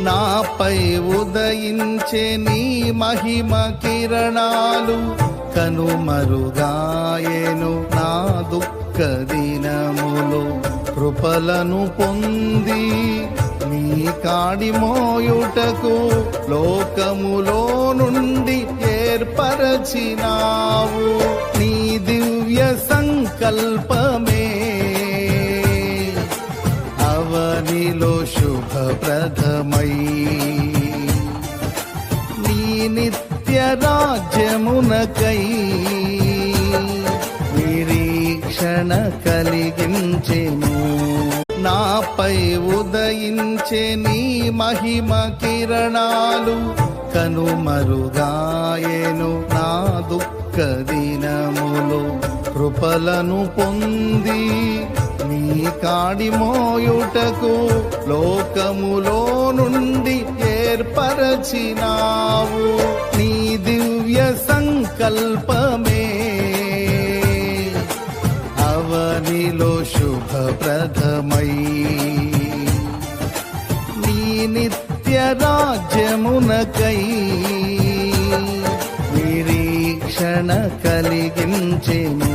నాపై ఉదయించే నీ మహిమ కిరణాలు కనుమరుగాయెను నా దుఃఖ దినములు. కృపలను పొంది నీ కాడి మోయుటకు లోకములో నుండి ఏర్పరచినావు. నీ దివ్య సంకల్పమే అవనిలో శుభప్రదమై నీ నిత్య రాజ్యమునకై నిరీక్షణ కలిగించెను. నాపై ఉదయించే నీ మహిమ కిరణాలు కనుమరుగాయెను నా దుఃఖ దినములు. కృపలను పొంది నీ కాడి మోయుటకు లోకములో నుండి ఏర్పరచినావు. నీ దివ్య సంకల్పమే అవనిలో శుభప్రదమై నీ నిత్య రాజ్యమునకై నిరీక్షణ కలిగించెను.